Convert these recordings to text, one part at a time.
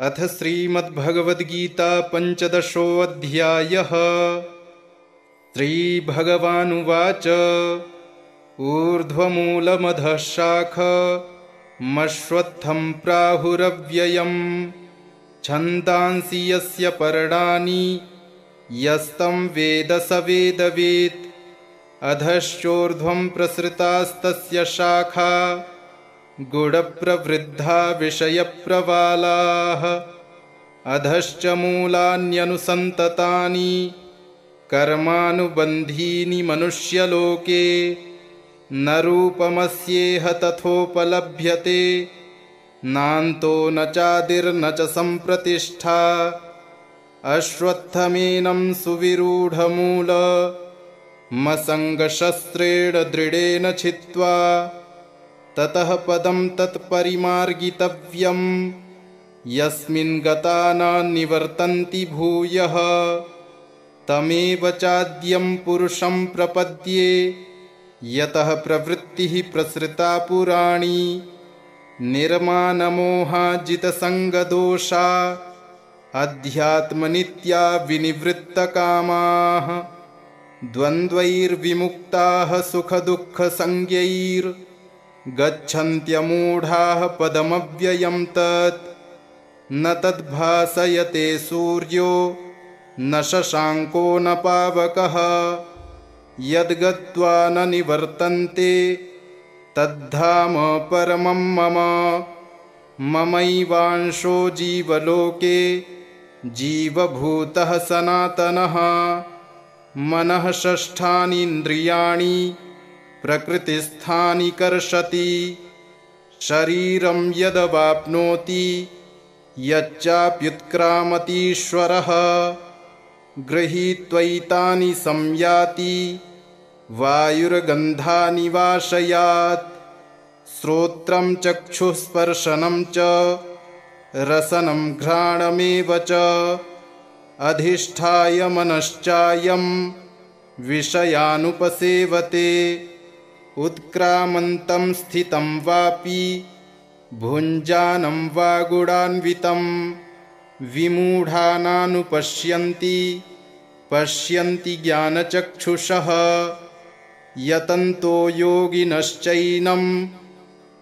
अथ श्रीमद्भगवद्गीता पंचदशोऽध्यायः। श्रीभगवानुवाच ऊर्ध्वमूलमधः शाखमश्वत्थं प्राहुरव्ययम् छन्दांसि यस्य पर्णानि यस्तं वेद स वेदवित् अधश्चोर्ध्वं प्रसृतास्तस्य शाखा गुणप्रवृद्धा विषयप्रवालाः अधश्च मूलान्यनुसन्ततानि कर्मानुबन्धीनि मनुष्यलोके न रूपमस्येह तथोपलभ्यते नान्तो न चादिर्न च सम्प्रतिष्ठा अश्वत्थमेनं सुविरूढमूलमसङ्गशस्त्रेण दृढेन छित्त्वा ततः पदं तत्परिमार्गितव्यं यस्मिन् गता न निवर्तन्ति भूयः तमेव चाद्यं पुरुषं प्रपद्ये यतः प्रवृत्तिः प्रसृता पुराणी निर्मानमोहाजितसङ्गदोषा अध्यात्मनित्या विनिवृत्तकामाः द्वन्द्वैर्विमुक्ताः सुखदुःखसंज्ञैर् गच्छन्त्यमूढाः पदमव्ययं तत् न तद्भासयते सूर्यो न शशाङ्को न पावकः यद्गत्वा न निवर्तन्ते तद्धाम परमं मम ममैवांशो जीवलोके जीवभूतः सनातनः मनः षष्ठानीन्द्रियाणि प्रकृतिस्थानि कर्षति शरीरं यदवाप्नोति यच्चाप्युत्क्रामतीश्वरः गृहीत्वैतानि संयाति वायुर्गन्धानि वाशयात् श्रोत्रं चक्षुस्पर्शनं च रसनं घ्राणमेव च अधिष्ठाय मनश्चायं विषयानुपसेवते उत्क्रामन्तं स्थितं वापि भुञ्जानं वा गुणान्वितं विमूढानानुपश्यन्ति पश्यन्ति ज्ञानचक्षुषः यतन्तो योगिनश्चैनं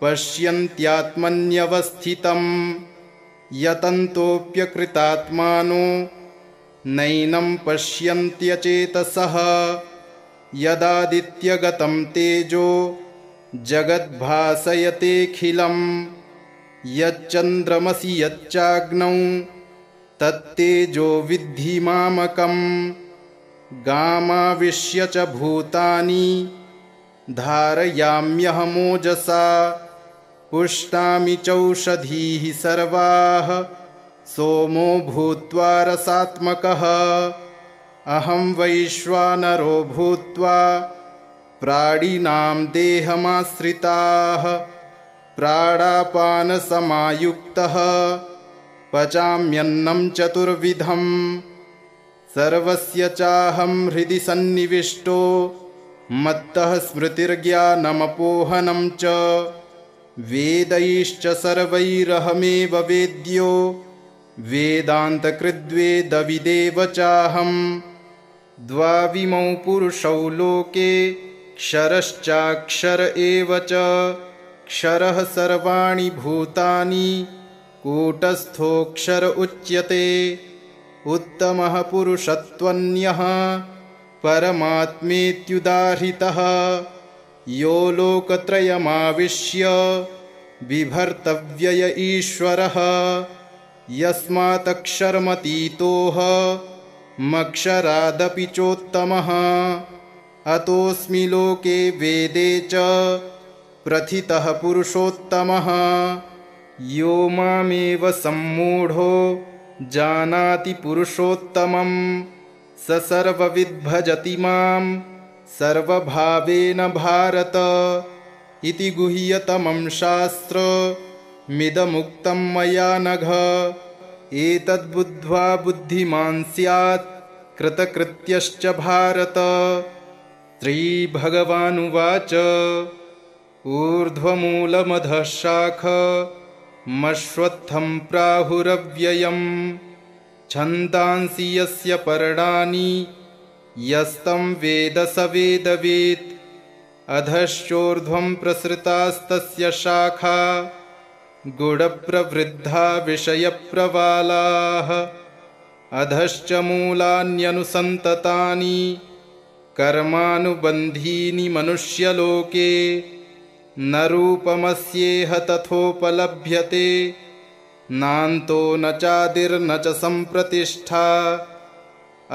पश्यन्त्यात्मन्यवस्थितं यतन्तोऽप्यकृतात्मानो नैनं पश्यन्त्यचेतसः यदादित्यगतं तेजो जगद्भासयतेऽखिलं यच्चन्द्रमसि यच्चाग्नौ तत्तेजो विद्धि मामकं गामाविश्य च भूतानि धारयाम्यहमोजसा पुष्णामि चौषधीः सर्वाः सोमो भूत्वा रसात्मकः अहं वैश्वानरो भूत्वा प्राणिनां देहमाश्रिताः प्राणापानसमायुक्तः पचाम्यन्नं चतुर्विधं सर्वस्य चाहं हृदि सन्निविष्टो मत्तः स्मृतिर्ज्ञानमपोहनं च वेदैश्च सर्वैरहमेव वेद्यो वेदान्तकृद्वेदविदेव चाहम् द्वाविमौ पुरुषौ लोके क्षरश्चाक्षर एव च क्षरः सर्वाणि भूतानि कूटस्थोऽक्षर उच्यते उत्तमः पुरुषत्वन्यः परमात्मेत्युदाहृतः यो लोकत्रयमाविश्य बिभर्तव्यय ईश्वरः यस्मात्क्षरमतीतोऽहमक्षरादपि चोत्तमः अतोऽस्मि लोके वेदे च प्रथितः पुरुषोत्तमः यो मामेव सम्मूढो जानाति पुरुषोत्तमं स सर्वविद्भजति मां सर्वभावेन भारत इति गुह्यतमं शास्त्रमिदमुक्तं मया नघ एतद्बुद्ध्वा बुद्धिमान् स्यात् कृतकृत्यश्च भारत। श्रीभगवानुवाच ऊर्ध्वमूलमधः शाख मश्वत्थं प्राहुरव्ययम् छन्दांसि यस्य पर्णानि यस्तं वेद स वेदवित् अधश्चोर्ध्वं प्रसृतास्तस्य शाखा गुणप्रवृद्धा विषयप्रवालाः अधश्च मूलान्यनुसन्ततानि कर्मानुबन्धीनि मनुष्यलोके न रूपमस्येह तथोपलभ्यते नान्तो न चादिर्न च सम्प्रतिष्ठा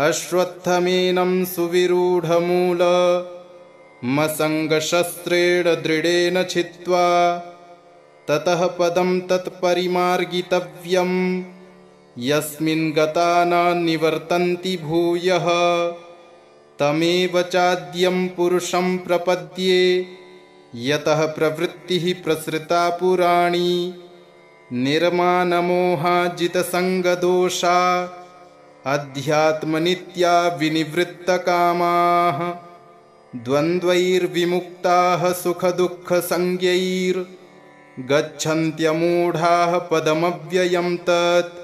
अश्वत्थमेनं सुविरूढमूलमसङ्गशस्त्रेण दृढेन छित्त्वा ततः पदं तत्परिमार्गितव्यं यस्मिन् गता न निवर्तन्ति भूयः तमेव चाद्यं पुरुषं प्रपद्ये यतः प्रवृत्तिः प्रसृता पुराणी निर्मानमोहाजितसङ्गदोषा अध्यात्मनित्या विनिवृत्तकामाः द्वन्द्वैर्विमुक्ताः सुखदुःखसंज्ञैर्गच्छन्त्यमूढाः पदमव्ययं तत्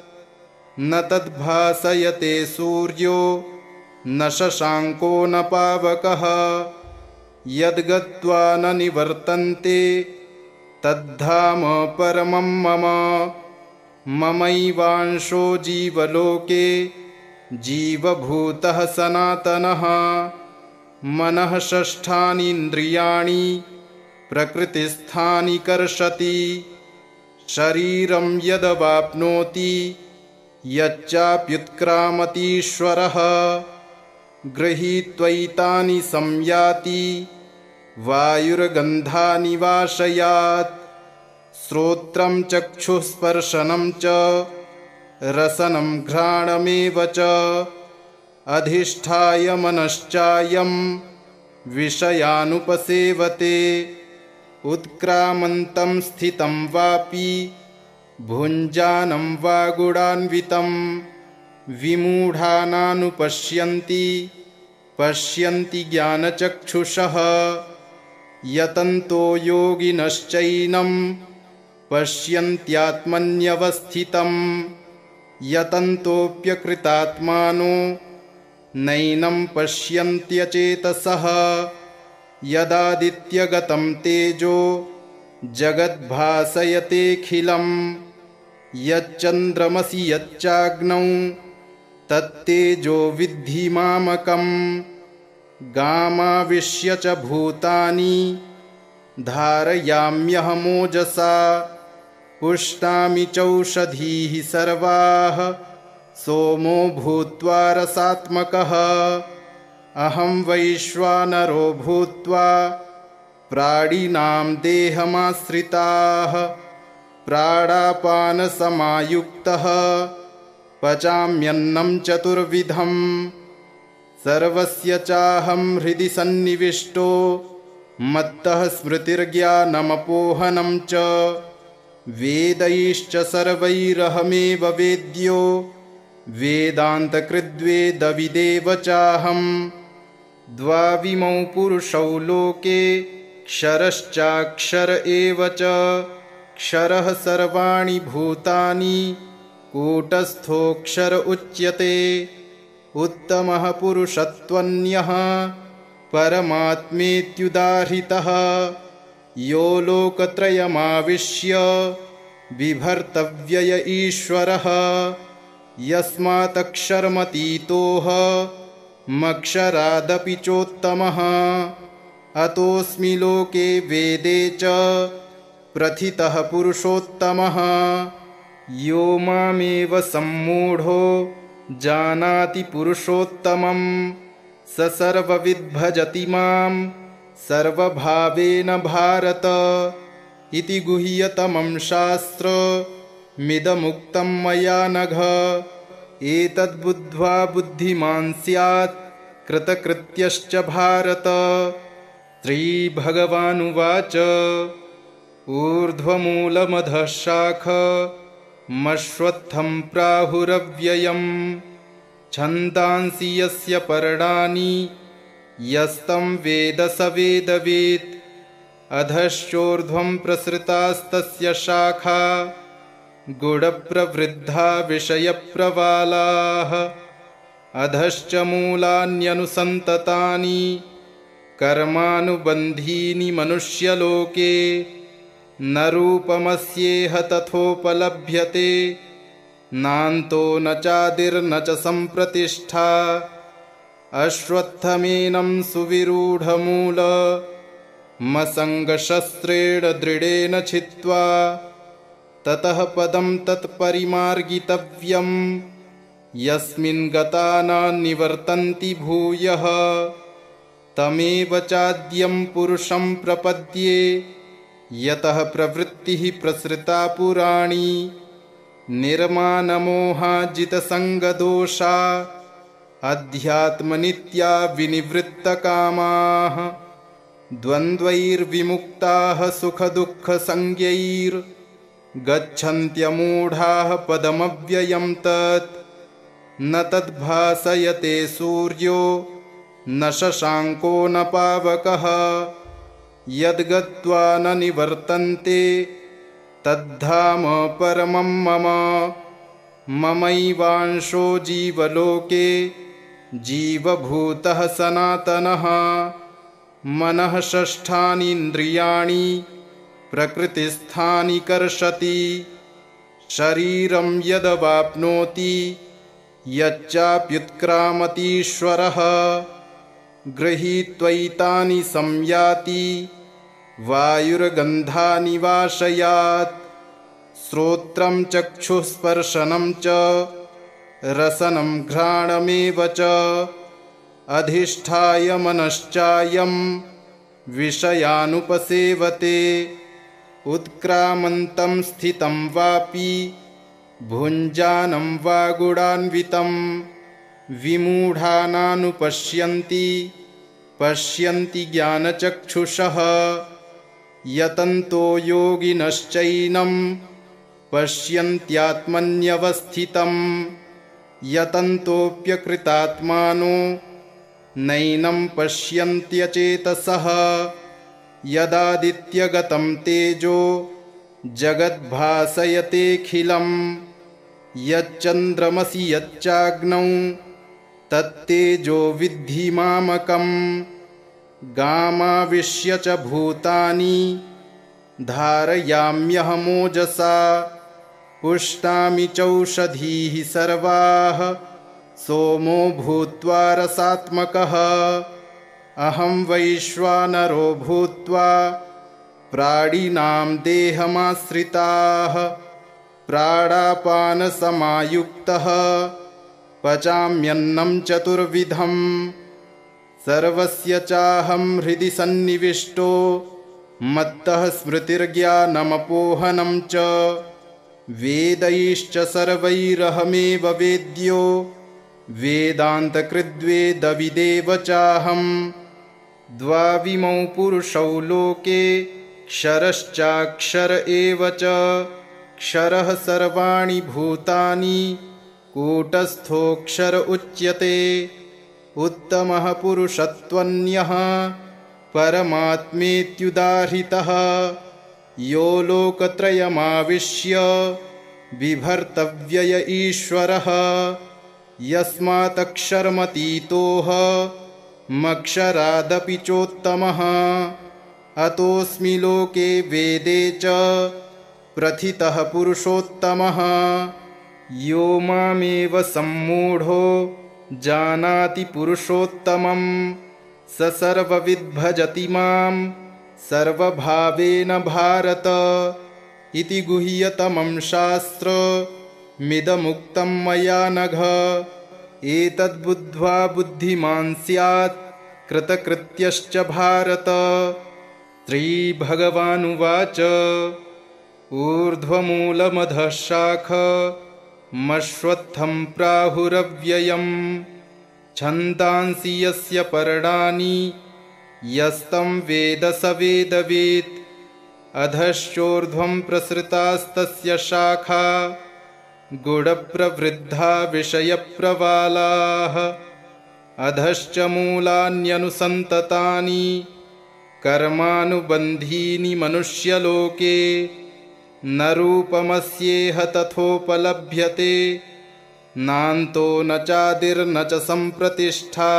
न तद्भासयते सूर्यो न शशाङ्को न पावकः यद्गत्वा न निवर्तन्ते तद्धाम परमं मम ममैवांशो जीवलोके जीवभूतः सनातनः मनः षष्ठानि इन्द्रियाणि प्रकृतिस्थानि कर्षति शरीरं यदवाप्नोति यच्चाप्युत्क्रामतीश्वरः गृहीत्वैतानि संयाति वायुर्गन्धानि वाशयात् श्रोत्रं चक्षुस्पर्शनं च रसनं घ्राणमेव च अधिष्ठाय मनश्चायं विषयानुपसेवते उत्क्रामन्तं स्थितं वापि भुञ्जानं वा गुणान्वितं विमूढानानुपश्यन्ति पश्यन्ति ज्ञानचक्षुषः यतन्तो योगिनश्चैनं पश्यन्त्यात्मन्यवस्थितं यतन्तोऽप्यकृतात्मानो नैनं पश्यन्त्यचेतसः यदादित्यगतं तेजो जगद्भासयतेऽखिलं यच्चन्द्रमसि यच्चाग्नौ तत्तेजो विद्धि मामकम् गामाविश्य च भूतानि धारयाम्यहमोजसा पुष्णामि चौषधीः सर्वाः सोमो भूत्वा रसात्मकः अहं वैश्वानरो भूत्वा प्राणिनां देहमाश्रिताः प्राणापानसमायुक्तः पचाम्यन्नं चतुर्विधं सर्वस्य चाहं हृदि सन्निविष्टो मत्तः स्मृतिर्ज्ञानमपोहनं च वेदैश्च सर्वैरहमेव वेद्यो वेदान्तकृद्वेदविदेव चाहं द्वाविमौ पुरुषौ लोके क्षरश्चाक्षर एव च क्षरः सर्वाणि भूतानि कूटस्थोऽक्षर उच्यते उत्तमः पुरुषत्वन्यः परमात्मेत्युदाहृतः यो लोकत्रयमाविश्य बिभर्तव्यय ईश्वरः यस्मात्क्षरमतीतोऽहमक्षरादपि चोत्तमः अतोऽस्मि लोके वेदे च प्रथितः पुरुषोत्तमः यो मामेव सम्मूढो जानाति पुरुषोत्तमं स सर्वविद्भजति मां सर्वभावेन भारत इति गुह्यतमं शास्त्रमिदमुक्तं मया नघ एतद्बुद्ध्वा बुद्धिमान् स्यात् कृतकृत्यश्च भारत श्रीभगवानुवाच ऊर्ध्वमूलमधः शाखमश्वत्थं प्राहुरव्ययम् छन्दांसि यस्य पर्णानि यस्तं वेद स वेदवित् अधश्चोर्ध्वं प्रसृतास्तस्य शाखा गुडप्रवृद्धा विषयप्रवालाः अधश्च मूलान्यनुसन्ततानि कर्मानुबन्धीनि मनुष्यलोके न रूपमस्येह तथोपलभ्यते नान्तो न चादिर्न च सम्प्रतिष्ठा अश्वत्थमेनं सुविरूढमूलमसङ्गशस्त्रेण दृढेन छित्त्वा ततः पदं तत्परिमार्गितव्यं यस्मिन् गता न निवर्तन्ति भूयः तमेव चाद्यं पुरुषं प्रपद्ये यतः प्रवृत्तिः प्रसृता पुराणी निर्मानमोहाजितसङ्गदोषा अध्यात्मनित्या विनिवृत्तकामाः द्वन्द्वैर्विमुक्ताः सुखदुःखसंज्ञैर्गच्छन्त्यमूढाः पदमव्ययं तत् न तद्भासयते सूर्यो न शशाङ्को न पावकः यद्गत्वा न निवर्तन्ते तद्धाम परमं मम ममैवांशो जीवलोके जीवभूतः सनातनः मनः षष्ठानीन्द्रियाणि प्रकृतिस्थानि कर्षति शरीरं यदवाप्नोति यच्चाप्युत्क्रामतीश्वरः गृहीत्वैतानि संयाति वायुर्गन्धानि वाशयात् श्रोत्रं चक्षुस्पर्शनं च रसनं घ्राणमेव च अधिष्ठाय मनश्चायं विषयानुपसेवते उत्क्रामन्तं स्थितं वापि भुञ्जानं वा गुणान्वितं विमूढानानुपश्यन्ति पश्यन्ति ज्ञानचक्षुषः यतन्तो योगिनश्चैनं पश्यन्त्यात्मन्यवस्थितं यतन्तोऽप्यकृतात्मानो नैनं पश्यन्त्यचेतसः यदादित्यगतं तेजो जगद्भासयतेऽखिलं यच्चन्द्रमसि यच्चाग्नौ तत्तेजो विद्धि मामकम् गामाविश्य च भूतानि धारयाम्यहमोजसा पुष्णामि चौषधीः सर्वाः सोमो भूत्वा रसात्मकः अहं वैश्वानरो भूत्वा प्राणिनां देहमाश्रिताः प्राणापानसमायुक्तः पचाम्यन्नं चतुर्विधम् सर्वस्य चाहं हृदि सन्निविष्टो मत्तः स्मृतिर्ज्ञानमपोहनं च वेदैश्च सर्वैरहमेव वेद्यो वेदान्तकृद्वेदविदेव चाहं द्वाविमौ पुरुषौ लोके क्षरश्चाक्षर एव च क्षरः सर्वाणि भूतानि कूटस्थोऽक्षर उच्यते उत्तमः पुरुषत्वन्यः परमात्मेत्युदाहृतः यो लोकत्रयमाविश्य बिभर्तव्यय ईश्वरः यस्मात्क्षरमतीतोऽहमक्षरादपि चोत्तमः अतोऽस्मि लोके वेदे च प्रथितः पुरुषोत्तमः यो मामेव सम्मूढो जानाति पुरुषोत्तमं स सर्वविद्भजति मां सर्वभावेन भारत इति गुह्यतमं शास्त्रमिदमुक्तं मया नघ एतद्बुद्ध्वा बुद्धिमान् स्यात् कृतकृत्यश्च भारत। श्रीभगवानुवाच ऊर्ध्वमूलमधः शाखमश्वत्थं प्राहुरव्ययं छन्दांसि यस्य पर्णानि यस्तं वेद स वेदवेत् अधश्चोर्ध्वं प्रसृतास्तस्य शाखा गुणप्रवृद्धा विषयप्रवालाः अधश्च मूलान्यनुसन्ततानि कर्मानुबन्धीनि मनुष्यलोके न रूपमस्येह तथोपलभ्यते नान्तो न चादिर्न च सम्प्रतिष्ठा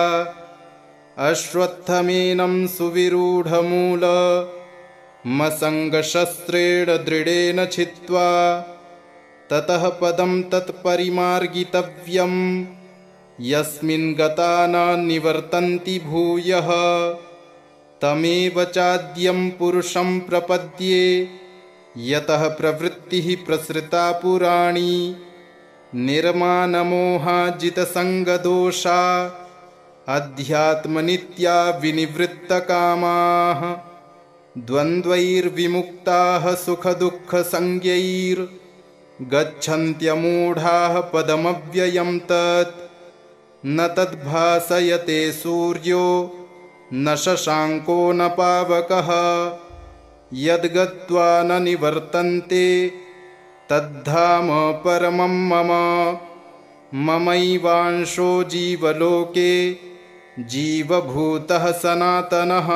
अश्वत्थमेनं सुविरूढमूलमसङ्गशस्त्रेण दृढेन छित्त्वा ततः पदं तत्परिमार्गितव्यं यस्मिन् गता न निवर्तन्ति भूयः तमेव चाद्यं पुरुषं प्रपद्ये यतः प्रवृत्तिः प्रसृता पुराणी निर्मानमोहाजितसङ्गदोषा अध्यात्मनित्या विनिवृत्तकामाः द्वन्द्वैर्विमुक्ताः सुखदुःखसंज्ञैर्गच्छन्त्यमूढाः पदमव्ययं तत् न तद्भासयते सूर्यो न शशाङ्को न पावकः यद्गत्वा न निवर्तन्ते तद्धाम परमं मम ममैवांशो जीवलोके जीवभूतः सनातनः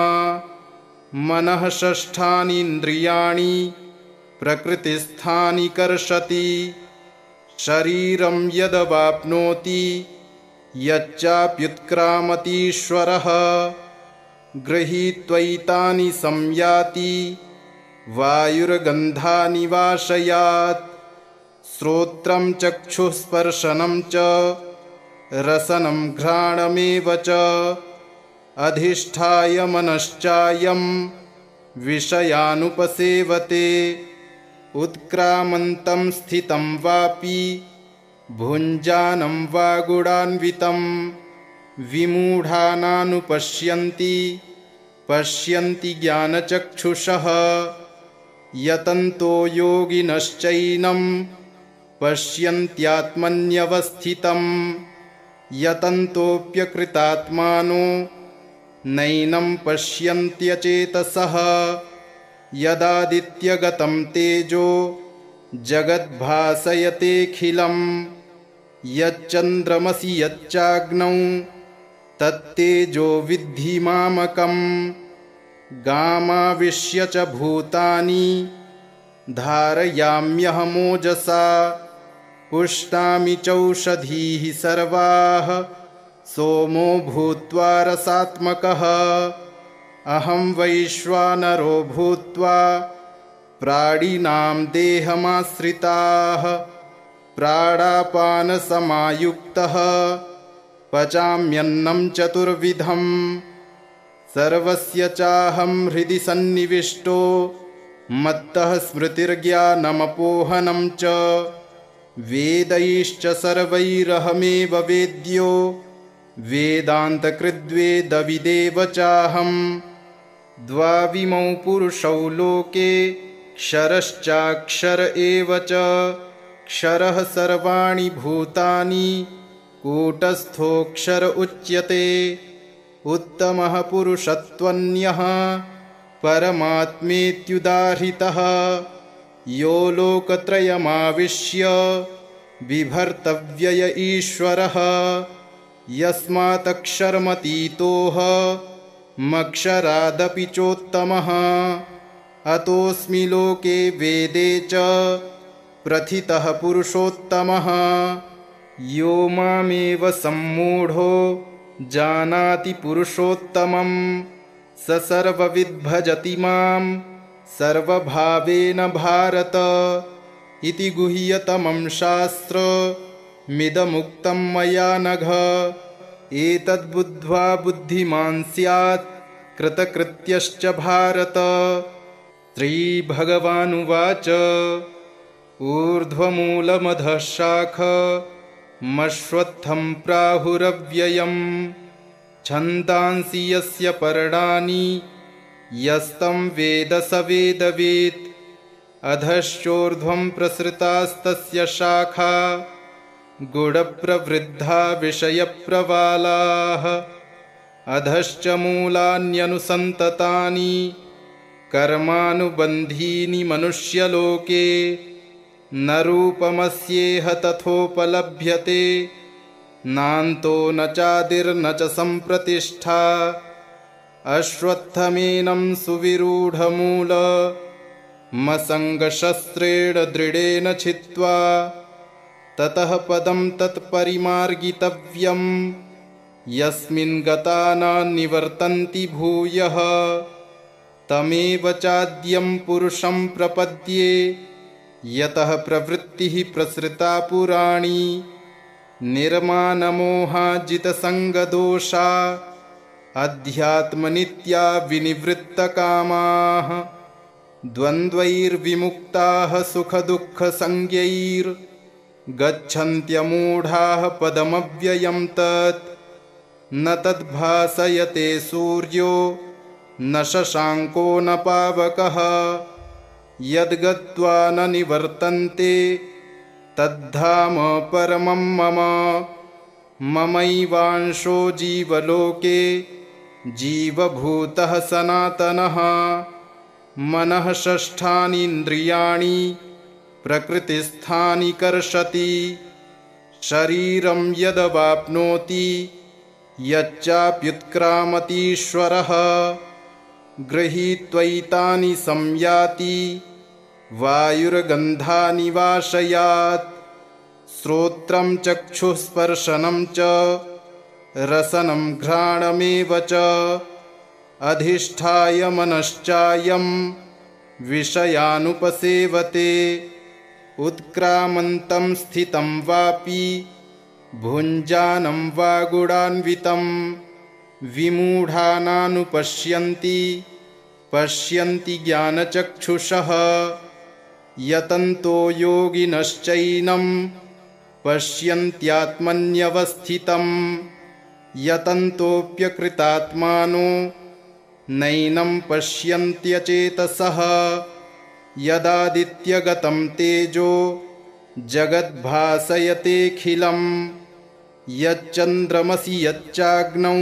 मनः षष्ठानीन्द्रियाणि प्रकृतिस्थानि कर्षति शरीरं यदवाप्नोति यच्चाप्युत्क्रामतीश्वरः गृहीत्वैतानि संयाति वायुर्गन्धानि वाशयात् श्रोत्रं चक्षुस्पर्शनं च रसनं घ्राणमेव च अधिष्ठाय मनश्चायं विषयानुपसेवते उत्क्रामन्तं स्थितं वापि भुञ्जानं वा गुणान्वितं विमूढानानुपश्यन्ति पश्यन्ति ज्ञानचक्षुषः यतन्तो योगिनश्चैनं पश्यन्त्यात्मन्यवस्थितं यतन्तोऽप्यकृतात्मानो नैनं पश्यन्त्यचेतसः यदादित्यगतं तेजो जगद्भासयतेऽखिलं यच्चन्द्रमसि यच्चाग्नौ तत्तेजो विद्धि मामकं गामाविश्य च भूतानि धारयाम्यहमोजसा पुष्णामि चौषधीः सर्वाः सोमो भूत्वा रसात्मकः अहं वैश्वानरो भूत्वा प्राणिनां देहमाश्रिताः प्राणापानसमायुक्तः पचाम्यन्नं चतुर्विधं सर्वस्य चाहं हृदि सन्निविष्टो मत्तः स्मृतिर्ज्ञानमपोहनं च वेदैश्च सर्वैरहमेव वेद्यो वेदान्तकृद्वेदविदेव चाहं द्वाविमौ पुरुषौ लोके क्षरश्चाक्षर एव च क्षरः सर्वाणि भूतानि कूटस्थोऽक्षर उच्यते उत्तमः पुरुषत्वन्यः परमात्मेत्युदाहृतः यो लोकत्रयमाविश्य बिभर्तव्यय ईश्वरः यस्मात्क्षरमतीतोऽहमक्षरादपि चोत्तमः अतोऽस्मि लोके वेदे च प्रथितः पुरुषोत्तमः यो मामेव सम्मूढो जानाति पुरुषोत्तमं स सर्वविद्भजति मां सर्वभावेन भारत इति गुह्यतमं शास्त्रमिदमुक्तं मया नघ एतद्बुद्ध्वा बुद्धिमान् स्यात् कृतकृत्यश्च भारत। श्रीभगवानुवाच ऊर्ध्वमूलमधः शाखमश्वत्थं प्राहुरव्ययं छन्दांसि यस्य पर्णानि यस्तं वेद स वेदवेत् अधश्चोर्ध्वं प्रसृतास्तस्य शाखा गुणप्रवृद्धा विषयप्रवालाः अधश्च मूलान्यनुसन्ततानि कर्मानुबन्धीनि मनुष्यलोके न रूपमस्येह तथोपलभ्यते नान्तो न चादिर्न च सम्प्रतिष्ठा अश्वत्थमेनं सुविरूढमूल मसङ्गशस्त्रेण दृढेन छित्त्वा ततः पदं तत्परिमार्गितव्यम् यस्मिन् गता न निवर्तन्ति भूयः तमेव चाद्यं पुरुषं प्रपद्ये यतः प्रवृत्तिः प्रसृता पुराणी निर्मानमोहाजितसङ्गदोषा अध्यात्मनित्या विनिवृत्तकामाः द्वन्द्वैर्विमुक्ताः सुखदुःखसंज्ञैर्गच्छन्त्यमूढाः पदमव्ययं तत् न तद्भासयते सूर्यो न शशाङ्को न पावकः यद्गत्वा न निवर्तन्ते तद्धाम परमं मम ममैवांशो जीवलोके जीवभूतः सनातनः मनः षष्ठानि इन्द्रियाणि प्रकृतिस्थानि कर्षति शरीरं यदवाप्नोति यच्चाप्युत्क्रामतीश्वरः गृहीत्वैतानि संयाति वायुर्गन्धानि वाशयात् श्रोत्रं चक्षुस्पर्शनं च रसनं घ्राणमेव च अधिष्ठाय मनश्चायं विषयानुपसेवते उत्क्रामन्तं स्थितं वापि भुञ्जानं वा गुणान्वितं विमूढानानुपश्यन्ति पश्यन्ति ज्ञानचक्षुषः यतन्तो योगिनश्चैनं पश्यन्त्यात्मन्यवस्थितं यतन्तोऽप्यकृतात्मानो नैनं पश्यन्त्यचेतसः यदादित्यगतं तेजो जगद्भासयतेऽखिलं यच्चन्द्रमसि यच्चाग्नौ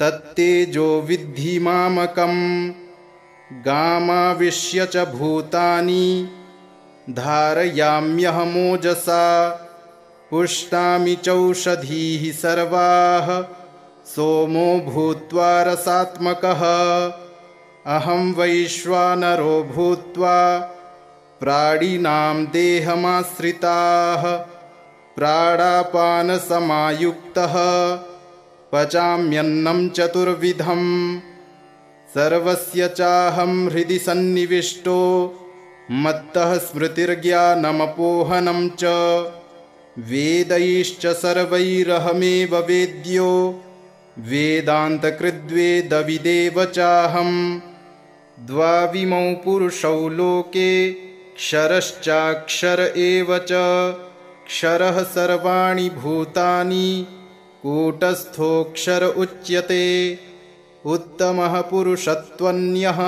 तत्तेजो विद्धि मामकम् गामाविश्य च भूतानि धारयाम्यहमोजसा पुष्णामि चौषधीः सर्वाः सोमो भूत्वा रसात्मकः अहं वैश्वानरो भूत्वा प्राणिनां देहमाश्रिताः प्राणापानसमायुक्तः पचाम्यन्नं चतुर्विधम् सर्वस्य चाहं हृदि सन्निविष्टो मत्तः स्मृतिर्ज्ञानमपोहनं च वेदैश्च सर्वैरहमेव वेद्यो वेदान्तकृद्वेदविदेव चाहं द्वाविमौ पुरुषौ लोके क्षरश्चाक्षर एव च क्षरः सर्वाणि भूतानि कूटस्थोऽक्षर उच्यते उत्तमः पुरुषत्वन्यः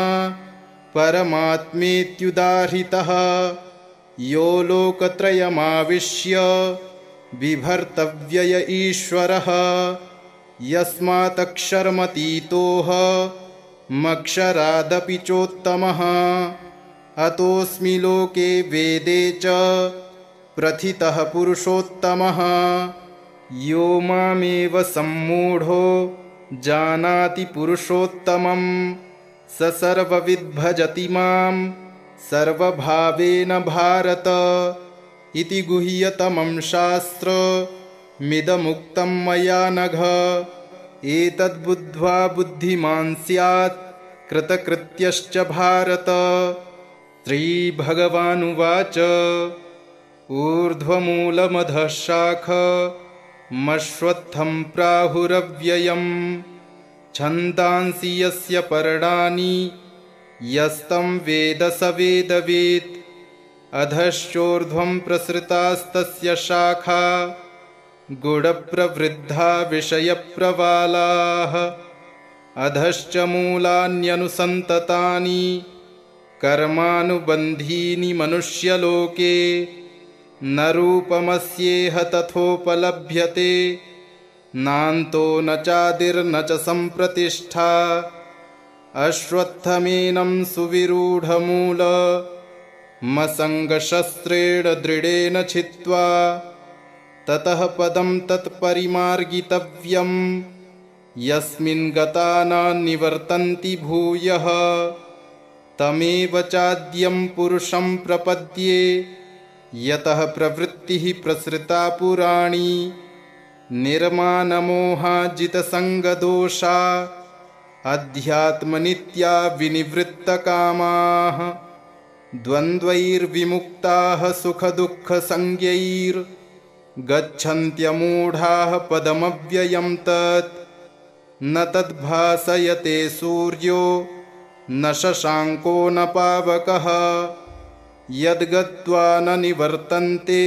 परमात्मेत्युदाहृतः यो लोकत्रयमाविश्य बिभर्तव्यय ईश्वरः यस्मात्क्षरमतीतोऽहमक्षरादपि चोत्तमः अतोऽस्मि लोके वेदे च प्रथितः पुरुषोत्तमः यो मामेव सम्मूढो जानाति पुरुषोत्तमं स सर्वविद्भजति मां सर्वभावेन भारत इति गुह्यतमं शास्त्रमिदमुक्तं मया नघ एतद्बुद्ध्वा बुद्धिमान् स्यात् कृतकृत्यश्च भारत। श्रीभगवानुवाच ऊर्ध्वमूलमधः शाखमश्वत्थं प्राहुरव्ययम् छन्दांसि यस्य पर्णानि यस्तं वेद स वेदवेत् अधश्चोर्ध्वं प्रसृतास्तस्य शाखा गुणप्रवृद्धा विषयप्रवालाः अधश्च मूलान्यनुसन्ततानि कर्मानुबन्धीनि मनुष्यलोके न रूपमस्येह तथोपलभ्यते नान्तो न चादिर्न च सम्प्रतिष्ठा अश्वत्थमेनं सुविरूढमूलमसङ्गशस्त्रेण दृढेन छित्त्वा ततः पदं तत्परिमार्गितव्यं यस्मिन् गता न निवर्तन्ति भूयः तमेव चाद्यं पुरुषं प्रपद्ये यतः प्रवृत्तिः प्रसृता पुराणी निर्मानमोहाजितसङ्गदोषा अध्यात्मनित्या विनिवृत्तकामाः द्वन्द्वैर्विमुक्ताः सुखदुःखसंज्ञैर्गच्छन्त्यमूढाः पदमव्ययं तत् न तद्भासयते सूर्यो न शशाङ्को न पावकः यद्गत्वा न निवर्तन्ते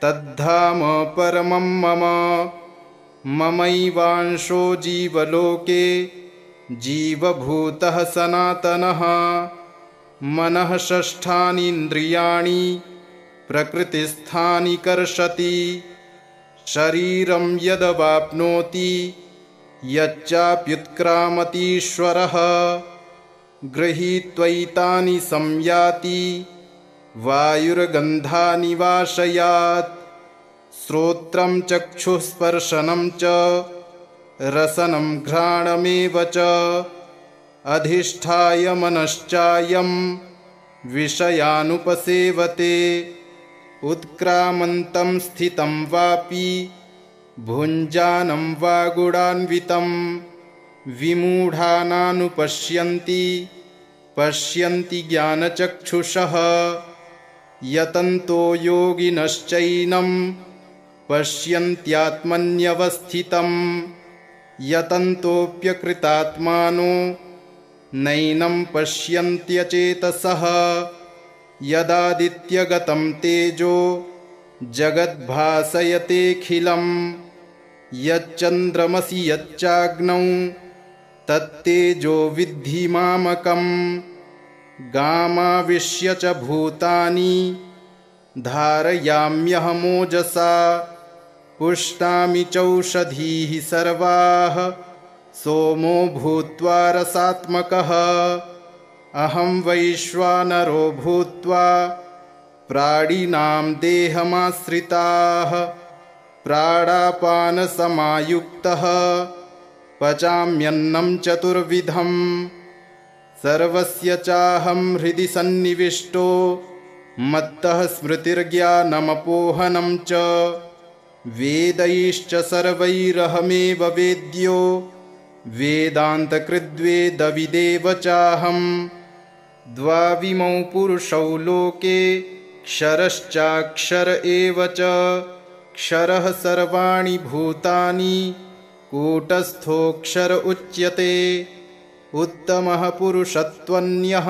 तद्धाम परमं मम ममैवांशो जीवलोके जीवभूतः सनातनः मनः षष्ठानीन्द्रियाणि प्रकृतिस्थानि कर्षति शरीरं यदवाप्नोति यच्चाप्युत्क्रामतीश्वरः गृहीत्वैतानि संयाति वायुर्गन्धानि वाशयात् श्रोत्रं चक्षुस्पर्शनं च रसनं घ्राणमेव च अधिष्ठाय मनश्चायं विषयानुपसेवते उत्क्रामन्तं स्थितं वापि भुञ्जानं वा गुणान्वितं विमूढानानुपश्यन्ति पश्यन्ति ज्ञानचक्षुषः यतन्तो योगिनश्चैनं पश्यन्त्यात्मन्यवस्थितं यतन्तोऽप्यकृतात्मानो नैनं पश्यन्त्यचेतसः यदादित्यगतं तेजो जगद्भासयतेऽखिलं यच्चन्द्रमसि यच्चाग्नौ तत्तेजो विद्धि मामकम् गामाविश्य च भूतानि धारयाम्यहमोजसा पुष्णामि चौषधीः सर्वाः सोमो भूत्वा रसात्मकः अहं वैश्वानरो भूत्वा प्राणिनां देहमाश्रिताः प्राणापानसमायुक्तः पचाम्यन्नं चतुर्विधं सर्वस्य चाहं हृदि सन्निविष्टो मत्तः स्मृतिर्ज्ञानमपोहनं च वेदैश्च सर्वैरहमेव वेद्यो वेदान्तकृद्वेदविदेव चाहं द्वाविमौ पुरुषौ लोके क्षरश्चाक्षर एव च क्षरः सर्वाणि भूतानि कूटस्थोऽक्षर उच्यते उत्तमः पुरुषत्वन्यः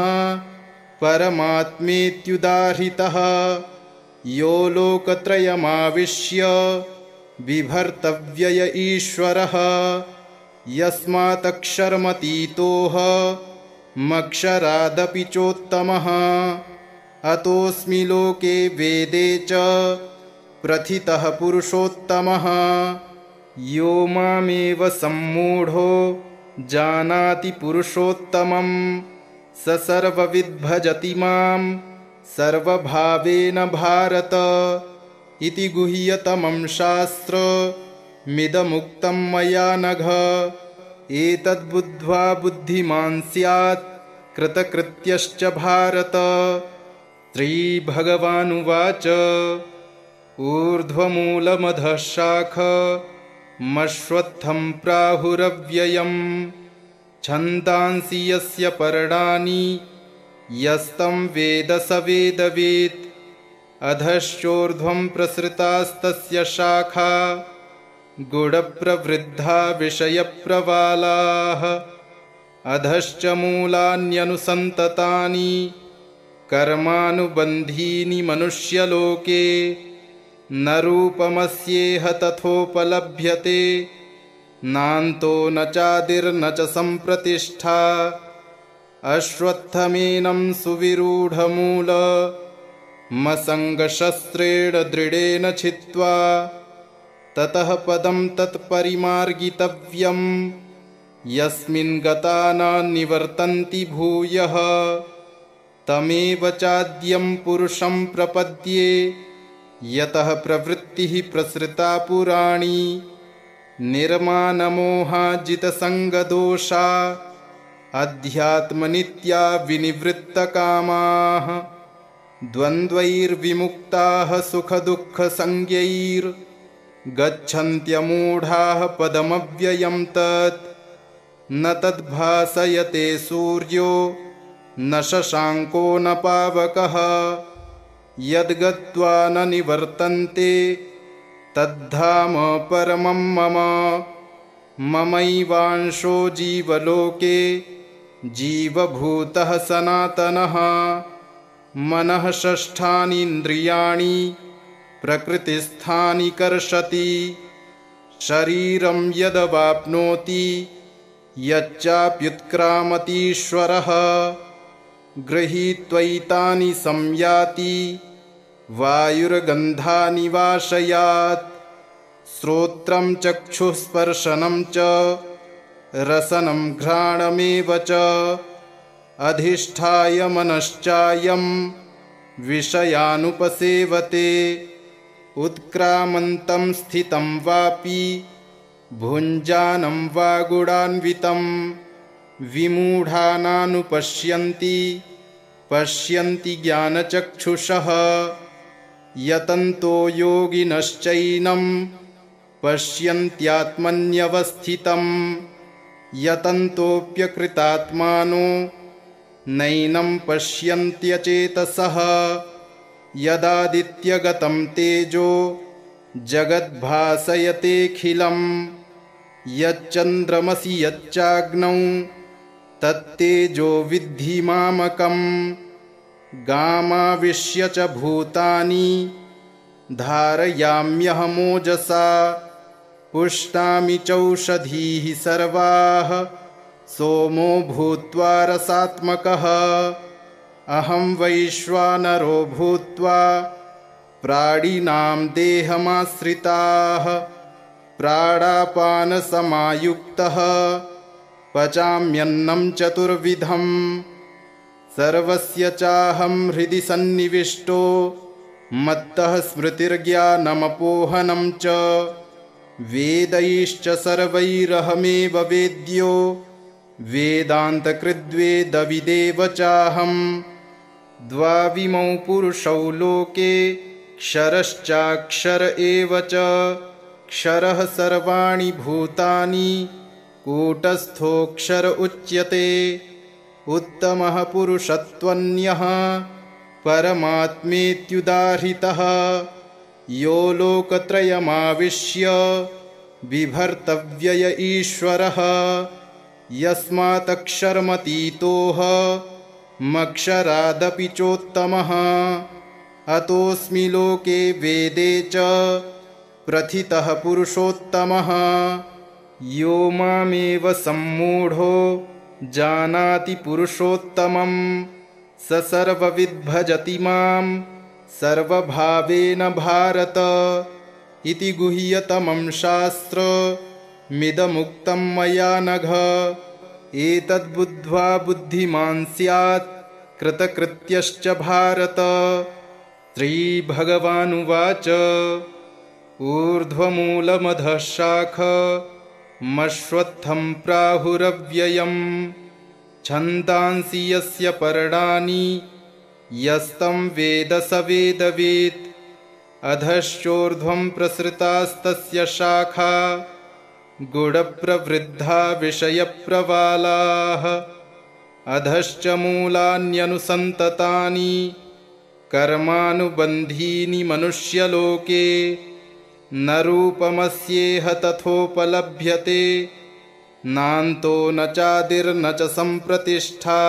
परमात्मेत्युदाहृतः यो लोकत्रयमाविश्य बिभर्तव्यय ईश्वरः यस्मात्क्षरमतीतोऽहमक्षरादपि चोत्तमः अतोऽस्मि लोके वेदे च प्रथितः पुरुषोत्तमः यो मामेव सम्मूढो जानाति पुरुषोत्तमं स सर्वविद्भजति मां सर्वभावेन भारत इति गुह्यतमं शास्त्रमिदमुक्तं मया नघ एतद्बुद्ध्वा बुद्धिमान् स्यात् कृतकृत्यश्च भारत श्रीभगवानुवाच ऊर्ध्वमूलमधः शाखमश्वत्थं प्राहुरव्ययम् छन्दांसि यस्य पर्णानि यस्तं वेद स वेदवित् अधश्चोर्ध्वं प्रसृतास्तस्य शाखा गुणप्रवृद्धा विषयप्रवालाः अधश्च मूलान्यनुसन्ततानि कर्मानुबन्धीनि मनुष्यलोके न रूपमस्येह तथोपलभ्यते नान्तो न चादिर्न च सम्प्रतिष्ठा अश्वत्थमेनं सुविरूढमूलमसङ्गशस्त्रेण दृढेन छित्त्वा ततः पदं तत्परिमार्गितव्यं यस्मिन् गता न निवर्तन्ति भूयः तमेव चाद्यं पुरुषं प्रपद्ये यतः प्रवृत्तिः प्रसृता पुराणी निर्मानमोहाजितसङ्गदोषा अध्यात्मनित्या विनिवृत्तकामाः द्वन्द्वैर्विमुक्ताः सुखदुःखसंज्ञैर्गच्छन्त्यमूढाः पदमव्ययं तत्। न तद्भासयते सूर्यो न शशाङ्को न पावकः यद्गत्वा न निवर्तन्ते तद्धाम परमं मम। ममैवांशो जीवलोके जीवभूतः सनातनः। मनः षष्ठानीन्द्रियाणि प्रकृतिस्थानि कर्षति। शरीरं यदवाप्नोति यच्चाप्युत्क्रामतीश्वरः गृहीत्वैतानि संयाति वायुर्गन्धानि वाशयात्। श्रोत्रं चक्षुस्पर्शनं च रसनं घ्राणमेव च अधिष्ठाय मनश्चायं विषयानुपसेवते। उत्क्रामन्तं स्थितं वापि भुञ्जानं वा गुणान्वितं विमूढानानुपश्यन्ति पश्यन्ति ज्ञानचक्षुषः। यतन्तो योगिनश्चैनं पश्यन्त्यात्मन्यवस्थितं यतन्तोऽप्यकृतात्मानो नैनं पश्यन्त्यचेतसः। यदादित्यगतं तेजो जगद्भासयतेऽखिलं यच्चन्द्रमसि यच्चाग्नौ तत्तेजो विद्धि मामकम्। गामाविश्य च भूतानि धारयाम्यहमोजसा पुष्णामि चौषधीः सर्वाः सोमो भूत्वा रसात्मकः। अहं वैश्वानरो भूत्वा प्राणिनां देहमाश्रिताः प्राणापानसमायुक्तः पचाम्यन्नं चतुर्विधं। सर्वस्य चाहं हृदि सन्निविष्टो मत्तः स्मृतिर्ज्ञानमपोहनं च। वेदैश्च सर्वैरहमेव वेद्यो वेदान्तकृद्वेदविदेव चाहम्। द्वाविमौ पुरुषौ लोके क्षरश्चाक्षर एव च। क्षरः सर्वाणि भूतानि कूटस्थोऽक्षर उच्यते। उत्तमः पुरुषत्वन्यः परमात्मेत्युदाहृतः यो लोकत्रयमाविश्य बिभर्तव्यय ईश्वरः। यस्मात्क्षरमतीतोऽहमक्षरादपि चोत्तमः। अतोऽस्मि लोके वेदे च प्रथितः पुरुषोत्तमः। यो मामेव सम्मूढो जानाति पुरुषोत्तमं स सर्वविद्भजति मां सर्वभावेन भारत। इति गुह्यतमं शास्त्रमिदमुक्तं मया नघ। एतद्बुद्ध्वा बुद्धिमान् स्यात् कृतकृत्यश्च भारत। श्रीभगवानुवाच ऊर्ध्वमूलमधः शाखमश्वत्थं प्राहुरव्ययम् छन्दांसि यस्य पर्णानि यस्तं वेद स वेदवित्। अधश्चोर्ध्वं प्रसृतास्तस्य शाखा गुणप्रवृद्धा विषयप्रवालाः। अधश्च मूलान्यनुसन्ततानि कर्मानुबन्धीनि मनुष्यलोके। न रूपमस्येह तथोपलभ्यते नान्तो न चादिर्न च सम्प्रतिष्ठा।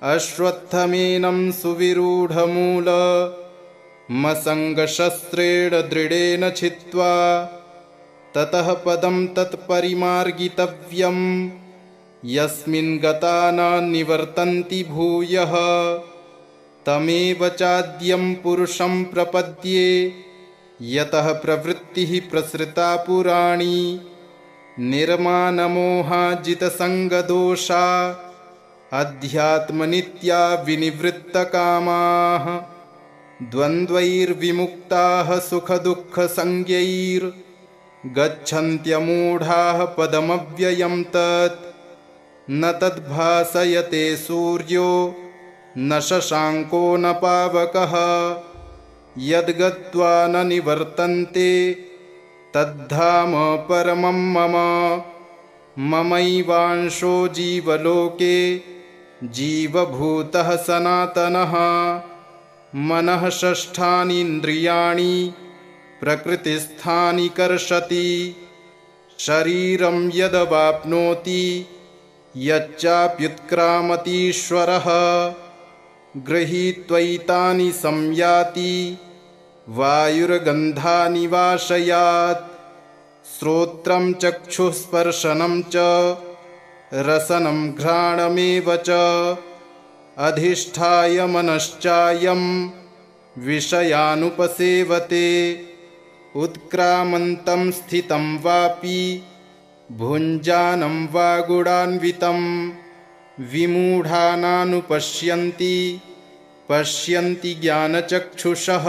अश्वत्थमेनं सुविरूढमूलमसङ्गशस्त्रेण दृढेन छित्त्वा ततः पदं तत्परिमार्गितव्यं यस्मिन् गता न निवर्तन्ति भूयः। तमेव चाद्यं पुरुषं प्रपद्ये यतः प्रवृत्तिः प्रसृता पुराणी। निर्मानमोहाजितसङ्गदोषा अध्यात्मनित्या विनिवृत्तकामाः द्वन्द्वैर्विमुक्ताः सुखदुःखसंज्ञैर्गच्छन्त्यमूढाः पदमव्ययं तत्। न तद्भासयते सूर्यो न शशाङ्को न पावकः यद्गत्वा न निवर्तन्ते तद्धाम परमं मम। ममैवांशो जीवलोके जीवभूतः सनातनः। मनः षष्ठानीन्द्रियाणि प्रकृतिस्थानि कर्षति। शरीरं यदवाप्नोति यच्चाप्युत्क्रामतीश्वरः गृहीत्वैतानि संयाति वायुर्गन्धानि वाशयात्। श्रोत्रं चक्षुस्पर्शनं च रसनं घ्राणमेव च अधिष्ठाय मनश्चायं विषयानुपसेवते। उत्क्रामन्तं स्थितं वापि भुञ्जानं वा गुणान्वितं विमूढानानुपश्यन्ति पश्यन्ति ज्ञानचक्षुषः।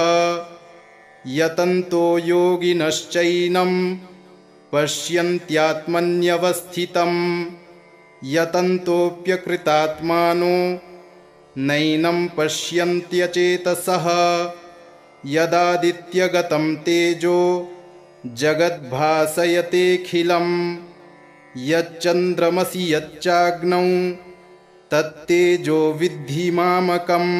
यतन्तो योगिनश्चैनं पश्यन्त्यात्मन्यवस्थितं यतन्तोऽप्यकृतात्मानो नैनं पश्यन्त्यचेतसः। यदादित्यगतं तेजो जगद्भासयतेऽखिलं यच्चन्द्रमसि यच्चाग्नौ तत्तेजो विद्धि मामकम्।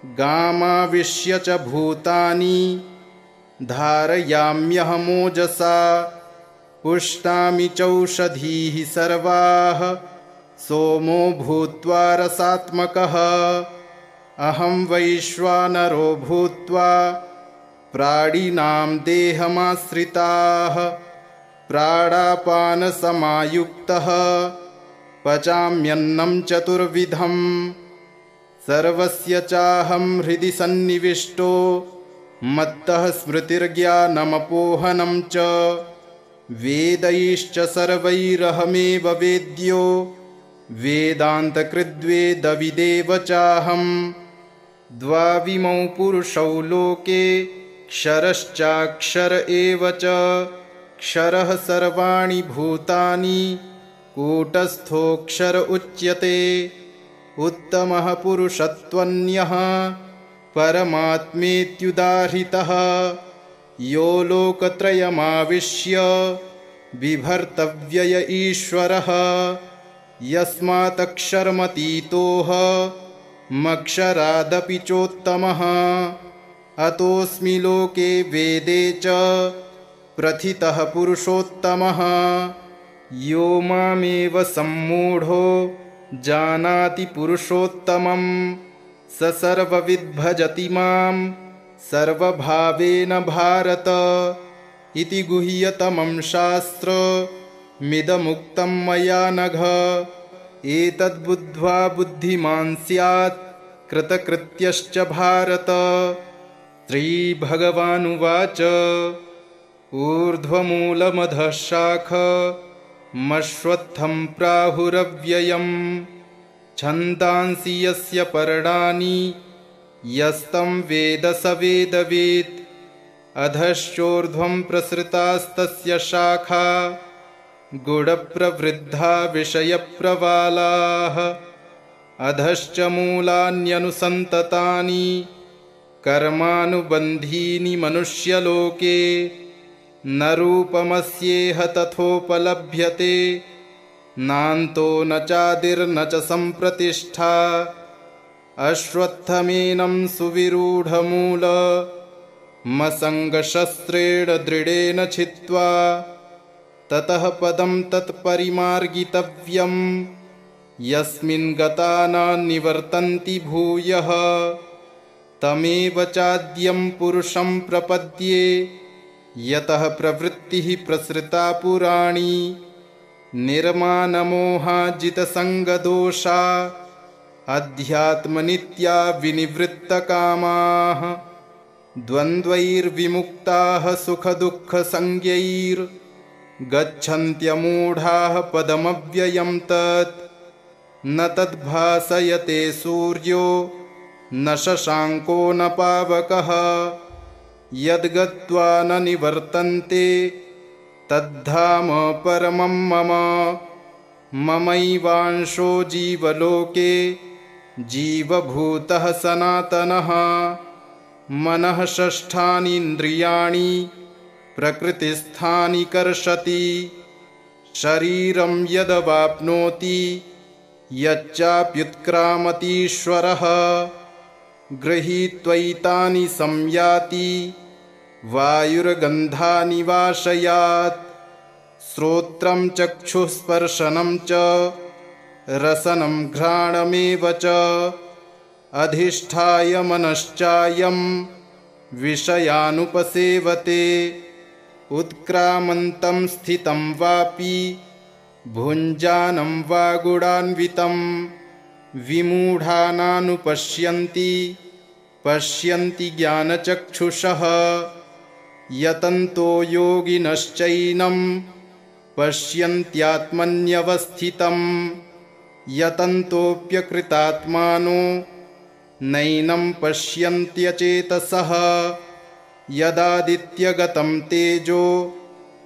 गामाविश्य च भूतानि धारयाम्यहमोजसा पुष्णामि चौषधीः सर्वाः सोमो भूत्वा रसात्मकः। अहं वैश्वानरो भूत्वा प्राणिनां देहमाश्रिताः प्राणापानसमायुक्तः पचाम्यन्नं चतुर्विधं। सर्वस्य चाहं हृदि सन्निविष्टो मत्तः स्मृतिर्ज्ञानमपोहनं च। वेदैश्च सर्वैरहमेव वेद्यो वेदान्तकृद्वेदविदेव चाहम्। द्वाविमौ पुरुषौ लोके क्षरश्चाक्षर एव च। क्षरः सर्वाणि भूतानि कूटस्थोऽक्षर उच्यते। उत्तमः पुरुषत्वन्यः परमात्मेत्युदाहृतः यो लोकत्रयमाविश्य बिभर्तव्यय ईश्वरः। यस्मात्क्षरमतीतोऽहमक्षरादपि चोत्तमः। अतोऽस्मि लोके वेदे च प्रथितः पुरुषोत्तमः। यो मामेव सम्मूढो जानाति पुरुषोत्तमं स सर्वविद्भजति मां सर्वभावेन भारत। इति गुह्यतमं शास्त्रमिदमुक्तं मया नघ। एतद्बुद्ध्वा बुद्धिमान् स्यात् कृतकृत्यश्च भारत। श्रीभगवानुवाच ऊर्ध्वमूलमधः शाखमश्वत्थं प्राहुरव्ययम् छन्दांसि यस्य पर्णानि यस्तं वेद स वेदवित्। अधश्चोर्ध्वं प्रसृतास्तस्य शाखा गुणप्रवृद्धा विषयप्रवालाः। अधश्च मूलान्यनुसन्ततानि कर्मानुबन्धीनि मनुष्यलोके। न रूपमस्येह तथोपलभ्यते नान्तो न चादिर्न च सम्प्रतिष्ठा। अश्वत्थमेनं सुविरूढमूलमसङ्गशस्त्रेण दृढेन छित्त्वा ततः पदं तत्परिमार्गितव्यं यस्मिन् गता न निवर्तन्ति भूयः। तमेव चाद्यं पुरुषं प्रपद्ये यतः प्रवृत्तिः प्रसृता पुराणी। निर्मानमोहाजितसङ्गदोषा अध्यात्मनित्या विनिवृत्तकामाः। द्वन्द्वैर्विमुक्ताः सुखदुःखसंज्ञैर्गच्छन्त्यमूढाः पदमव्ययं तत्। न तद्भासयते सूर्यो न शशाङ्को न पावकः यद्गत्वा न निवर्तन्ते तद्धाम परमं मम। ममैवांशो जीवलोके जीवभूतः सनातनः। मनः षष्ठानीन्द्रियाणि प्रकृतिस्थानि कर्षति। शरीरं यदवाप्नोति यच्चाप्युत्क्रामतीश्वरः। गृहीत्वैतानि संयाति वायुर्गन्धानि वाशयात्। श्रोत्रं चक्षुस्पर्शनं च रसनं घ्राणमेव च अधिष्ठाय मनश्चायं विषयानुपसेवते। उत्क्रामन्तं स्थितं वापि भुञ्जानं वा गुणान्वितं विमूढानानुपश्यन्ति पश्यन्ति ज्ञानचक्षुषः। यतन्तो योगिनश्चैनं पश्यन्त्यात्मन्यवस्थितं यतन्तोऽप्यकृतात्मानो नैनं पश्यन्त्यचेतसः। यदादित्यगतं तेजो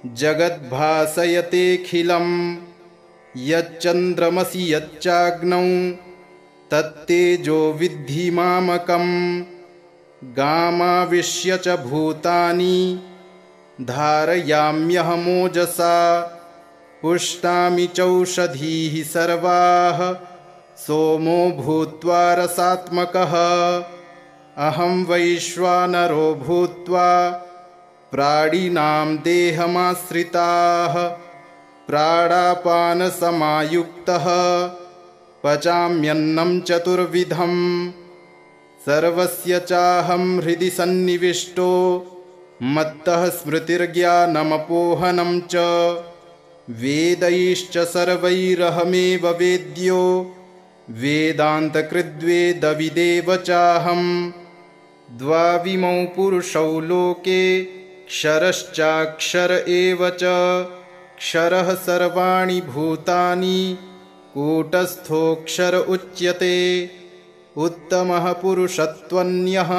जगद्भासयतेऽखिलं यच्चन्द्रमसि यच्चाग्नौ तत्तेजो विद्धि मामकम्। गामाविश्य च भूतानि धारयाम्यहमोजसा पुष्णामि चौषधीः सर्वाः सोमो भूत्वा रसात्मकः। अहं वैश्वानरो भूत्वा प्राणिनां देहमाश्रिताः प्राणापानसमायुक्तः पचाम्यन्नं चतुर्विधम्। सर्वस्य चाहं हृदि सन्निविष्टो मत्तः स्मृतिर्ज्ञानमपोहनं च। वेदैश्च सर्वैरहमेव वेद्यो वेदान्तकृद्वेदविदेव चाहं। द्वाविमौ पुरुषौ लोके क्षरश्चाक्षर एव च। क्षरः सर्वाणि भूतानि कूटस्थोऽक्षर उच्यते। उत्तमः पुरुषत्वन्यः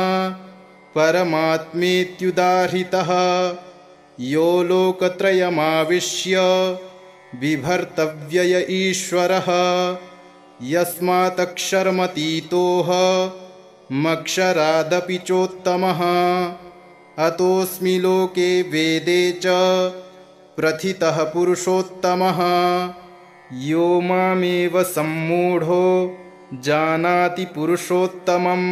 परमात्मेत्युदाहृतः। यो लोकत्रयमाविश्य बिभर्तव्यय ईश्वरः। यस्मात्क्षरमतीतोऽहमक्षरादपि चोत्तमः। अतोऽस्मि लोके वेदे च प्रथितः पुरुषोत्तमः। यो मामेव सम्मूढो जानाति पुरुषोत्तमं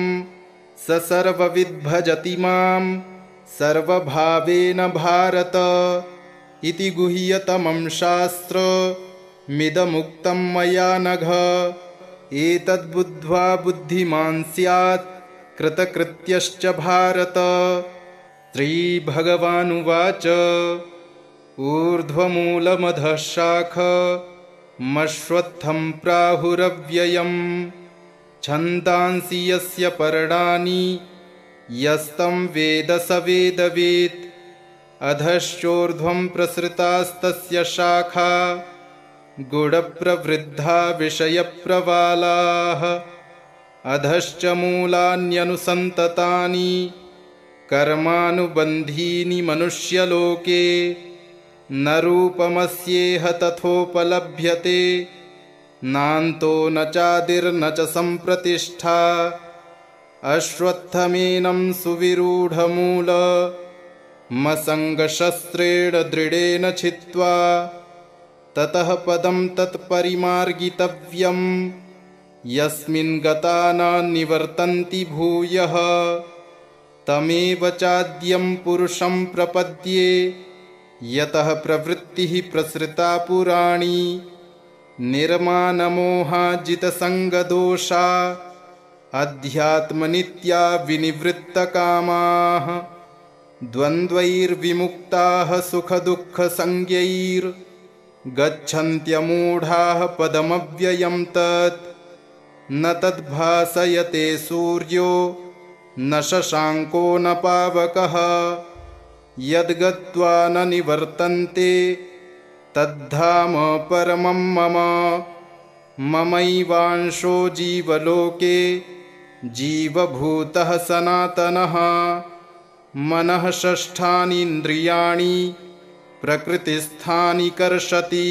स सर्वविद्भजति मां सर्वभावेन भारत। इति गुह्यतमं शास्त्रमिदमुक्तं मया नघ। एतद्बुद्ध्वा बुद्धिमान् स्यात् कृतकृत्यश्च भारत। श्रीभगवानुवाच ऊर्ध्वमूलमधः शाखमश्वत्थं प्राहुरव्ययम्। छन्दांसि यस्य पर्णानि यस्तं वेद स वेदवित्। अधश्चोर्ध्वं प्रसृतास्तस्य शाखा गुणप्रवृद्धा विषयप्रवालाः। अधश्च मूलान्यनुसन्ततानि कर्मानुबन्धीनि मनुष्यलोके। न रूपमस्येह तथोपलभ्यते नान्तो न चादिर्न च सम्प्रतिष्ठा। अश्वत्थमेनं सुविरूढमूलमसङ्गशस्त्रेण दृढेन छित्त्वा ततः पदं तत्परिमार्गितव्यं यस्मिन् गता न निवर्तन्ति भूयः। तमेव चाद्यं पुरुषं प्रपद्ये यतः प्रवृत्तिः प्रसृता पुराणी। निर्मानमोहाजितसङ्गदोषा अध्यात्मनित्या विनिवृत्तकामाः। द्वन्द्वैर्विमुक्ताः सुखदुःखसंज्ञैर्गच्छन्त्यमूढाः पदमव्ययं तत्। न तद्भासयते सूर्यो न शशाङ्को न पावकः। यद्गत्वा न निवर्तन्ते तद्धाम परमं मम। ममैवांशो जीवलोके जीवभूतः सनातनः। मनः षष्ठानीन्द्रियाणि प्रकृतिस्थानि कर्षति।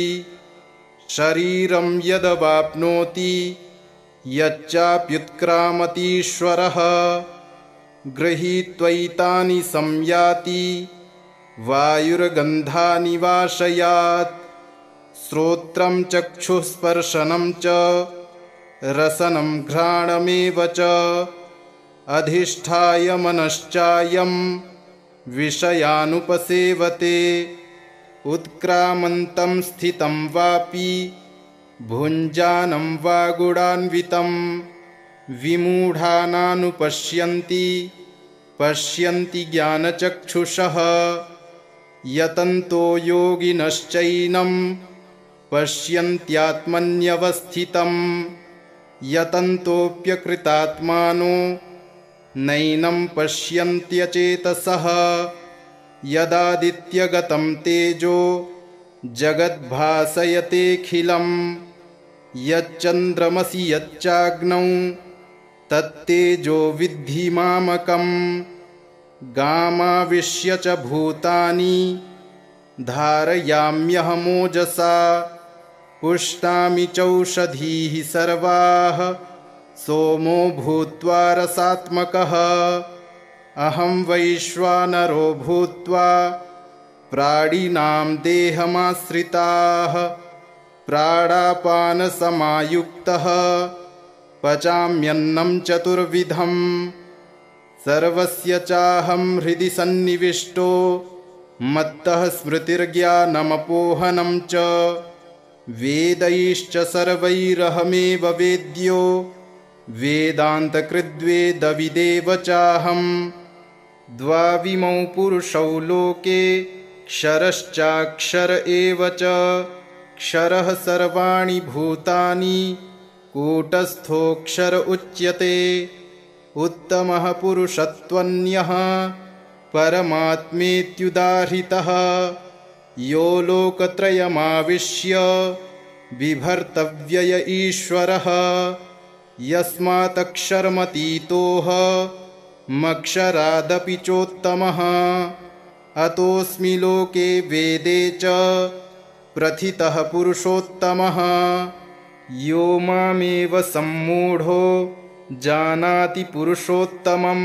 शरीरं यदवाप्नोति यच्चाप्युत्क्रामतीश्वरः गृहीत्वैतानि संयाति वायुर्गन्धानि वाशयात् श्रोत्रं चक्षुस्पर्शनं च रसनं घ्राणमेव च अधिष्ठाय मनश्चायं विषयानुपसेवते उत्क्रामन्तं स्थितं वापि भुञ्जानं वा गुणान्वितं विमूढानानुपश्यन्ति पश्यन्ति ज्ञानचक्षुषः यतन्तो योगिनश्चैनं पश्यन्त्यात्मन्यवस्थितं यतन्तोऽप्यकृतात्मानो नैनं पश्यन्त्यचेतसः यदादित्यगतं तेजो जगद्भासयतेऽखिलं यच्चन्द्रमसि यच्चाग्नौ तत्तेजो विद्धि मामकम् गामाविश्य च भूतानि धारयाम्यहमोजसा पुष्णामि चौषधीः सर्वाः सोमो भूत्वा रसात्मकः अहं वैश्वानरो भूत्वा प्राणिनां देहमाश्रिताः प्राणापानसमायुक्तः पचाम्यन्नं चतुर्विधम् सर्वस्य चाहं हृदि सन्निविष्टो मत्तः स्मृतिर्ज्ञानमपोहनं च वेदैश्च सर्वैरहमेव वेद्यो वेदान्तकृद्वेदविदेव चाहं द्वाविमौ पुरुषौ लोके क्षरश्चाक्षर एव च क्षरः सर्वाणि भूतानि कूटस्थोऽक्षर उच्यते उत्तमः पुरुषत्वन्यः परमात्मेत्युदाहृतः यो लोकत्रयमाविश्य बिभर्तव्यय ईश्वरः यस्मात्क्षरमतीतोऽहमक्षरादपि चोत्तमः अतोऽस्मि लोके वेदे च प्रथितः पुरुषोत्तमः यो मामेव सम्मूढो जानाति पुरुषोत्तमं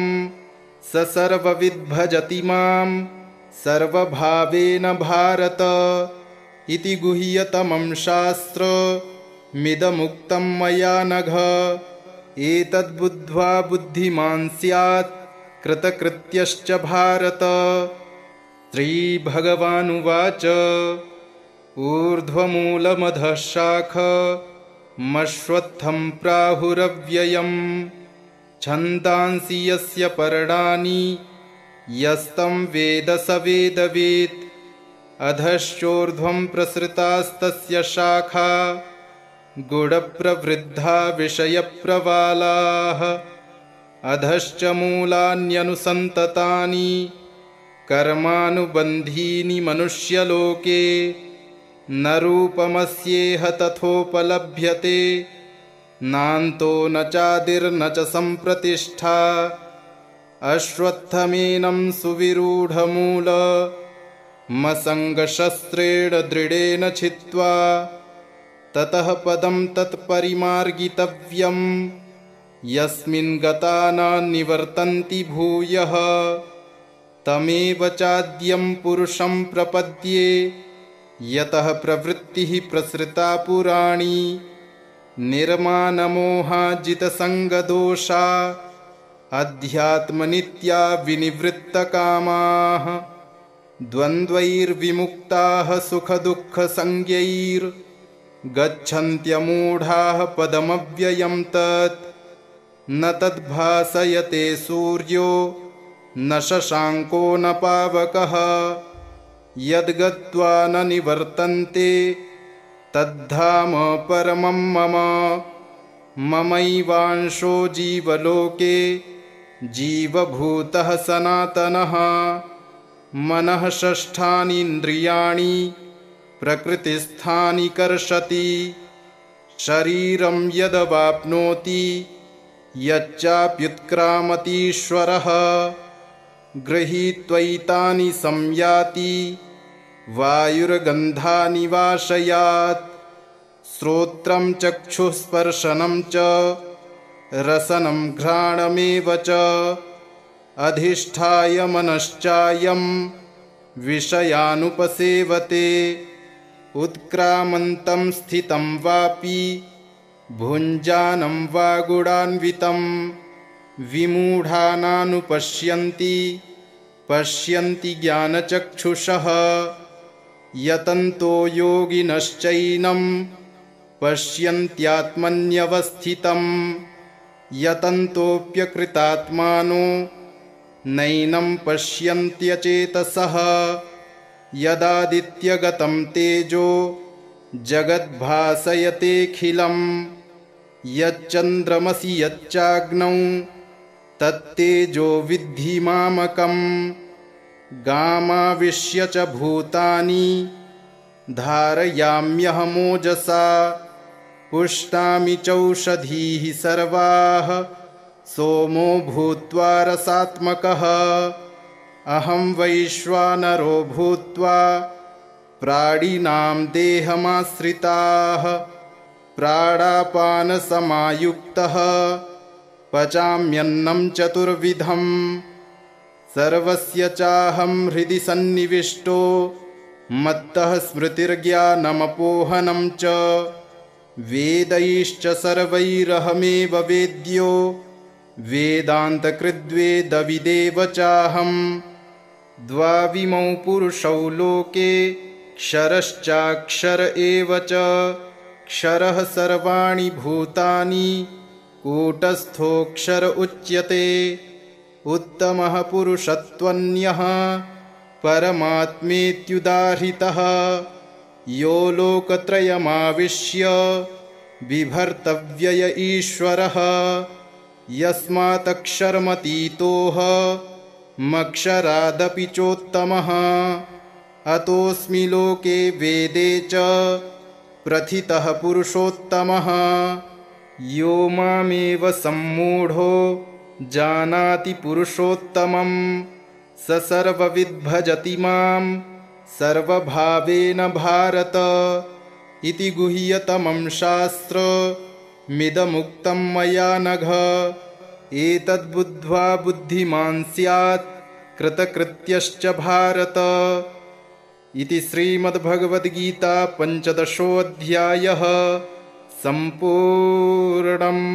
स सर्वविद्भजति मां सर्वभावेन भारत इति गुह्यतमं शास्त्रमिदमुक्तं मया नघ एतद्बुद्ध्वा बुद्धिमान् स्यात् कृतकृत्यश्च भारत। श्रीभगवानुवाच ऊर्ध्वमूलमधः शाखमश्वत्थं प्राहुरव्ययम् छन्दांसि यस्य पर्णानि यस्तं वेद स वेदवेत् अधश्चोर्ध्वं प्रसृतास्तस्य शाखा गुणप्रवृद्धा विषयप्रवालाः अधश्च मूलान्यनुसन्ततानि कर्मानुबन्धीनि मनुष्यलोके न रूपमस्येह तथोपलभ्यते नान्तो न चादिर्न च सम्प्रतिष्ठा अश्वत्थमेनं सुविरूढमूलमसङ्गशस्त्रेण दृढेन छित्त्वा ततः पदं तत्परिमार्गितव्यं यस्मिन् गता न निवर्तन्ति भूयः तमेव चाद्यं पुरुषं प्रपद्ये यतः प्रवृत्तिः प्रसृता पुराणी निर्मानमोहाजितसङ्गदोषा अध्यात्मनित्या विनिवृत्तकामाः द्वन्द्वैर्विमुक्ताः सुखदुःखसंज्ञैर्गच्छन्त्यमूढाः पदमव्ययं तत् न तद्भासयते सूर्यो न शशाङ्को न पावकः यद्गत्वा न निवर्तन्ते तद्धाम परमं मम ममैवांशो जीवलोके जीवभूतः सनातनः मनः षष्ठानीन्द्रियाणि प्रकृतिस्थानि कर्षति शरीरं यदवाप्नोति यच्चाप्युत्क्रामतीश्वरः गृहीत्वैतानि संयाति वायुर्गन्धानि वाशयात् श्रोत्रं चक्षुस्पर्शनं च रसनं घ्राणमेव च अधिष्ठाय मनश्चायं विषयानुपसेवते उत्क्रामन्तं स्थितं वापि भुञ्जानं वा गुणान्वितं विमूढानानुपश्यन्ति पश्यन्ति ज्ञानचक्षुषः यतन्तो योगिनश्चैनं पश्यन्त्यात्मन्यवस्थितं यतन्तोऽप्यकृतात्मानो नैनं पश्यन्त्यचेतसः यदादित्यगतं तेजो जगद्भासयतेऽखिलं यच्चन्द्रमसि यच्चाग्नौ तत्तेजो विद्धि मामकं गामाविश्य च भूतानि धारयाम्यहमोजसा पुष्णामि चौषधीः सर्वाः सोमो भूत्वा रसात्मकः अहं वैश्वानरो भूत्वा प्राणिनां देहमाश्रिताः प्राणापानसमायुक्तः पचाम्यन्नं चतुर्विधं सर्वस्य चाहं हृदि सन्निविष्टो मत्तः स्मृतिर्ज्ञानमपोहनं च वेदैश्च सर्वैरहमेव वेद्यो वेदान्तकृद्वेदविदेव चाहं द्वाविमौ पुरुषौ लोके क्षरश्चाक्षर एव च क्षरः सर्वाणि भूतानि कूटस्थोऽक्षर उच्यते उत्तमः पुरुषत्वन्यः परमात्मेत्युदाहृतः यो लोकत्रयमाविश्य बिभर्तव्यय ईश्वरः यस्मात्क्षरमतीतोऽहमक्षरादपि चोत्तमः अतोऽस्मि लोके वेदे च प्रथितः पुरुषोत्तमः यो मामेव सम्मूढो जानाति पुरुषोत्तमं स सर्वविद्भजति मां सर्वभावेन भारत इति गुह्यतमं शास्त्रमिदमुक्तं मया नघ एतद्बुद्ध्वा बुद्धिमान् स्यात् कृतकृत्यश्च भारत इति श्रीमद्भगवद्गीता 15 अध्यायः सम्पूर्णम्।